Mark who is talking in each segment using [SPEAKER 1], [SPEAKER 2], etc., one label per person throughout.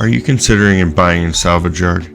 [SPEAKER 1] Are you considering buying a salvage yard?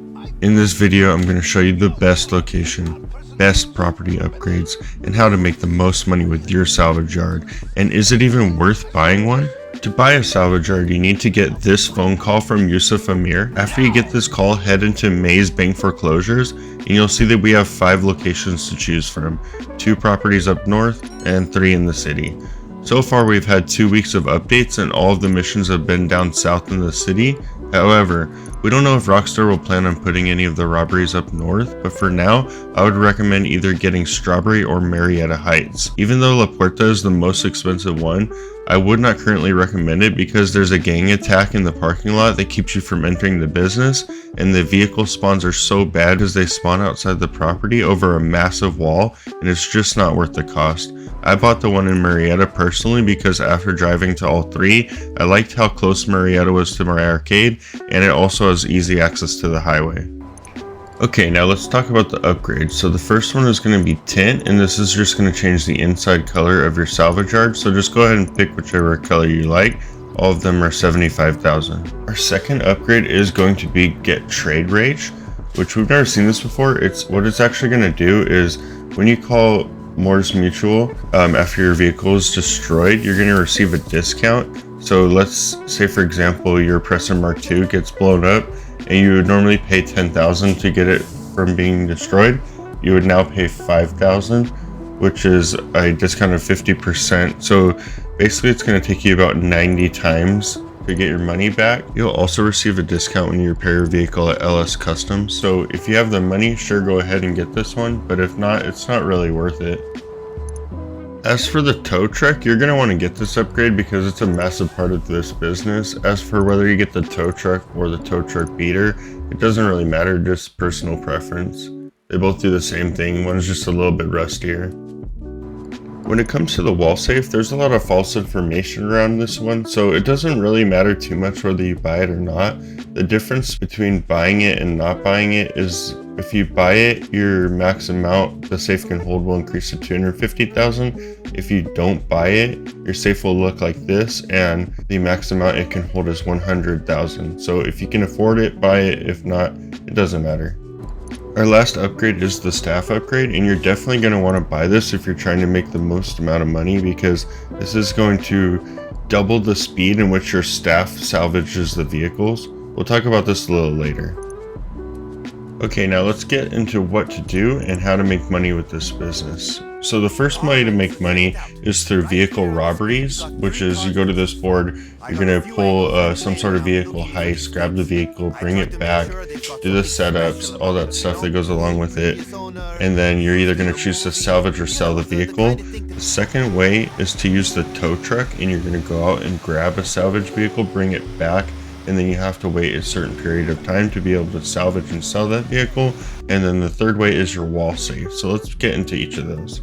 [SPEAKER 1] In this video, I'm going to show you the best location, best property upgrades, and how to make the most money with your salvage yard. And is it even worth buying one? To buy a salvage yard, you need to get this phone call from Yusuf Amir. After you get this call, head into Maze Bank Foreclosures, and you'll see that we have 5 locations to choose from, 2 properties up north and 3 in the city. So far, we've had 2 weeks of updates, and all of the missions have been down south in the city. However, we don't know if Rockstar will plan on putting any of the robberies up north, but for now, I would recommend either getting Strawberry or Marietta Heights. Even though La Puerta is the most expensive one, I would not currently recommend it because there's a gang attack in the parking lot that keeps you from entering the business, and the vehicle spawns are so bad as they spawn outside the property over a massive wall, and it's just not worth the cost. I bought the one in Marietta personally because after driving to all 3, I liked how close Marietta was to my arcade, and it also has easy access to the highway. Okay, now let's talk about the upgrades. So the first one is going to be tint, and this is just going to change the inside color of your salvage yard. So just go ahead and pick whichever color you like. All of them are 75,000. Our second upgrade is going to be get trade rage, which we've never seen this before. What it's actually going to do is when you call Moore's Mutual after your vehicle is destroyed, you're going to receive a discount. So let's say, for example, your Oppressor Mark II gets blown up, and you would normally pay 10,000 to get it from being destroyed. You would now pay 5,000, which is a discount of 50%. So basically it's going to take you about 90 times to get your money back. You'll also receive a discount when you repair your vehicle at LS Customs. So if you have the money, sure, go ahead and get this one, but if not, it's not really worth it. As for the tow truck, you're going to want to get this upgrade because it's a massive part of this business. As for whether you get the tow truck or the tow truck beater, it doesn't really matter, just personal preference. They both do the same thing, one's just a little bit rustier. When it comes to the wall safe, there's a lot of false information around this one, so it doesn't really matter too much whether you buy it or not. The difference between buying it and not buying it is if you buy it, your max amount the safe can hold will increase to 250,000. If you don't buy it, your safe will look like this, and the max amount it can hold is 100,000. So if you can afford it, buy it. If not, it doesn't matter. Our last upgrade is the staff upgrade, and you're definitely going to want to buy this if you're trying to make the most amount of money, because this is going to double the speed in which your staff salvages the vehicles. We'll talk about this a little later. Okay, now let's get into what to do and how to make money with this business. So the first way to make money is through vehicle robberies, which is you go to this board, you're going to pull some sort of vehicle heist, grab the vehicle, bring it back, do the setups, all that stuff that goes along with it, and then you're either going to choose to salvage or sell the vehicle. The second way is to use the tow truck, and you're going to go out and grab a salvage vehicle, bring it back, and then you have to wait a certain period of time to be able to salvage and sell that vehicle. And then the third way is your wall safe. So let's get into each of those.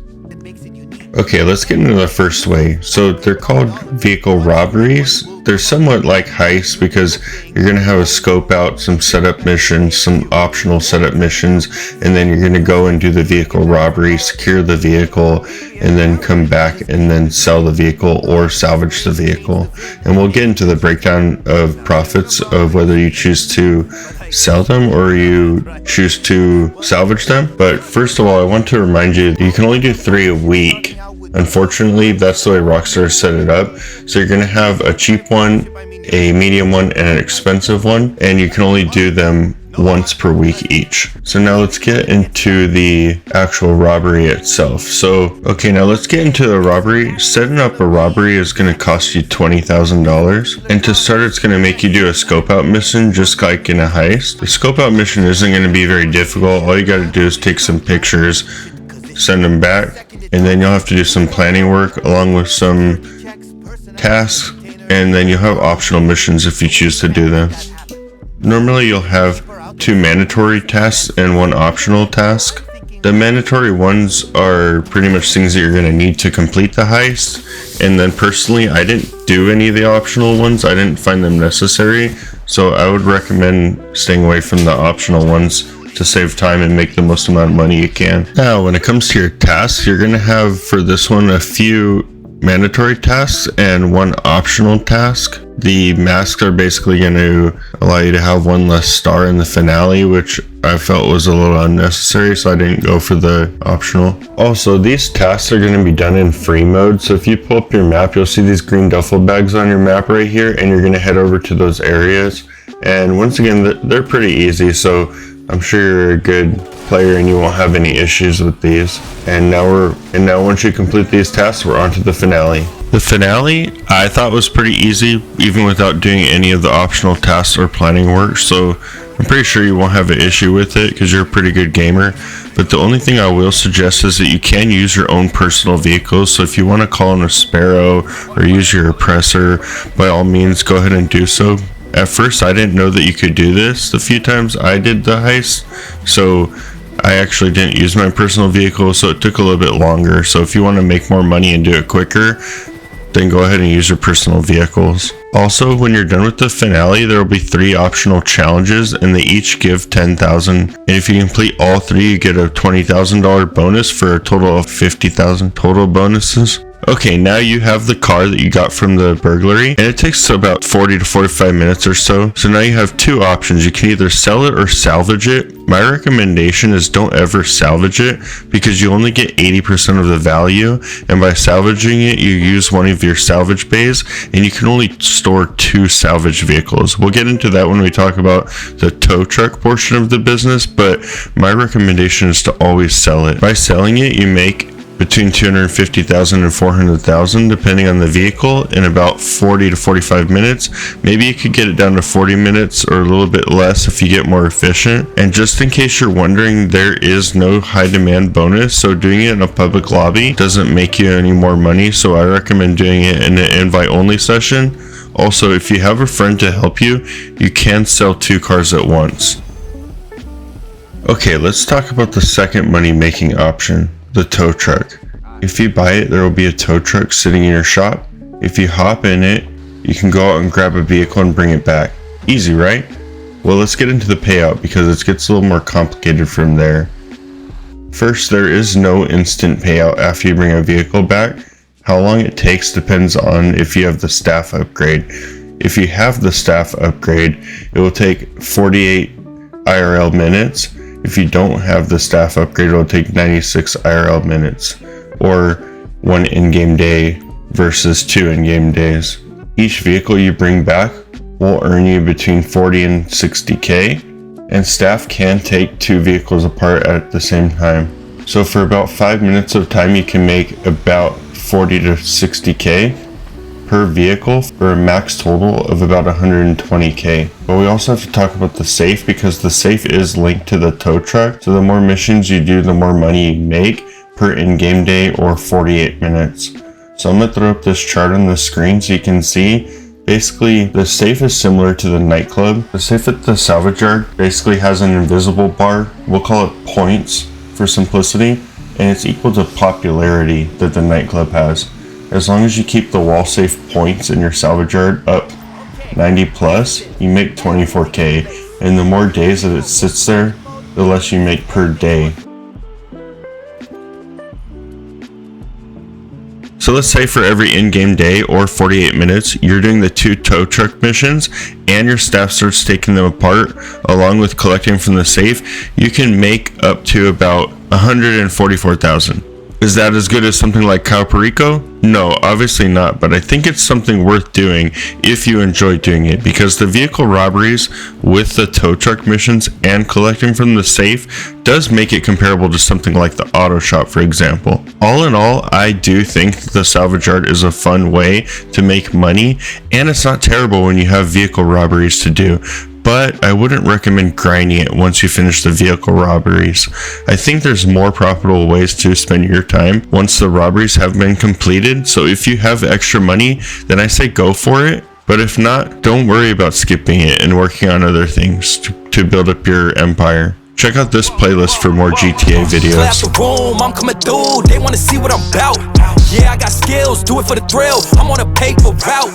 [SPEAKER 1] Okay, let's get into the first way. So they're called vehicle robberies. They're somewhat like heists because you're going to have a scope out, some setup missions, some optional setup missions, and then you're going to go and do the vehicle robbery, secure the vehicle, and then come back and then sell the vehicle or salvage the vehicle. And we'll get into the breakdown of profits of whether you choose to sell them or you choose to salvage them. But first of all, I want to remind you that you can only do 3 a week. Unfortunately, that's the way Rockstar set it up. So you're going to have a cheap one, a medium one, and an expensive one, and you can only do them once per week each. So now let's get into the actual robbery itself. So, okay, now let's get into the robbery. Setting up a robbery is going to cost you $20,000. And to start, it's going to make you do a scope out mission, just like in a heist. The scope out mission isn't going to be very difficult. All you got to do is take some pictures, send them back, and then you'll have to do some planning work along with some tasks, and then you'll have optional missions if you choose to do them. Normally you'll have 2 mandatory tasks and 1 optional task. The mandatory ones are pretty much things that you're going to need to complete the heist, and then personally I didn't do any of the optional ones. I didn't find them necessary, so I would recommend staying away from the optional ones to save time and make the most amount of money you can. Now, when it comes to your tasks, you're going to have for this one a few mandatory tasks and 1 optional task. The masks are basically going to allow you to have 1 less star in the finale, which I felt was a little unnecessary, so I didn't go for the optional. Also, these tasks are going to be done in free mode, so if you pull up your map, you'll see these green duffel bags on your map right here, and you're going to head over to those areas. And once again, they're pretty easy, so I'm sure you're a good player and you won't have any issues with these. And now once you complete these tasks, we're on to the finale. The finale I thought was pretty easy, even without doing any of the optional tasks or planning work, so I'm pretty sure you won't have an issue with it because you're a pretty good gamer. But the only thing I will suggest is that you can use your own personal vehicles, so if you want to call in a Sparrow or use your oppressor, by all means go ahead and do so. At first I didn't know that you could do this the few times I did the heist, so I actually didn't use my personal vehicle, so it took a little bit longer. So if you want to make more money and do it quicker, then go ahead and use your personal vehicles. Also, when you're done with the finale, there will be 3 optional challenges and they each give 10,000. And if you complete all 3, you get a $20,000 bonus for a total of 50,000 total bonuses. Okay, now you have the car that you got from the burglary, and it takes about 40 to 45 minutes or so. So now you have 2 options. You can either sell it or salvage it. My recommendation is don't ever salvage it because you only get 80% of the value, and by salvaging it, you use one of your salvage bays, and you can only store 2 salvage vehicles. We'll get into that when we talk about the tow truck portion of the business, but my recommendation is to always sell it. By selling it, you make between 250,000 and 400,000 depending on the vehicle in about 40 to 45 minutes. Maybe you could get it down to 40 minutes or a little bit less if you get more efficient. And just in case you're wondering, there is no high demand bonus, so doing it in a public lobby doesn't make you any more money, so I recommend doing it in an invite only session. Also, if you have a friend to help you, you can sell 2 cars at once. Okay, let's talk about the second money making option, the tow truck. If you buy it, there will be a tow truck sitting in your shop. If you hop in it, you can go out and grab a vehicle and bring it back. Easy, right? Well, let's get into the payout because it gets a little more complicated from there. First, there is no instant payout after you bring a vehicle back. How long it takes depends on if you have the staff upgrade. If you have the staff upgrade, it will take 48 IRL minutes. If you don't have the staff upgrade, it will take 96 IRL minutes, or 1 in-game day versus 2 in-game days. Each vehicle you bring back will earn you between 40 and 60k, and staff can take 2 vehicles apart at the same time. So for about 5 minutes of time, you can make about 40 to 60k per vehicle for a max total of about 120k. But we also have to talk about the safe because the safe is linked to the tow truck. So the more missions you do, the more money you make per in-game day or 48 minutes. So I'm gonna throw up this chart on the screen so you can see. Basically, the safe is similar to the nightclub. The safe at the Salvage Yard basically has an invisible bar. We'll call it points for simplicity, and it's equal to popularity that the nightclub has. As long as you keep the wall safe points in your Salvage Yard up 90 plus, you make 24k, and the more days that it sits there, the less you make per day. So let's say for every in-game day or 48 minutes, you're doing the 2 tow truck missions and your staff starts taking them apart along with collecting from the safe, you can make up to about 144,000. Is that as good as something like Cow Perico? No, obviously not, but I think it's something worth doing if you enjoy doing it because the vehicle robberies with the tow truck missions and collecting from the safe does make it comparable to something like the auto shop, for example. All in all, I do think the Salvage Yard is a fun way to make money, and it's not terrible when you have vehicle robberies to do. But I wouldn't recommend grinding it once you finish the vehicle robberies. I think there's more profitable ways to spend your time once the robberies have been completed. So if you have extra money, then I say go for it. But if not, don't worry about skipping it and working on other things to build up your empire. Check out this playlist for more GTA videos.
[SPEAKER 2] I'm coming through, they wanna see what I'm about. Yeah, I got skills, do it for the thrill. I'm on a paper route.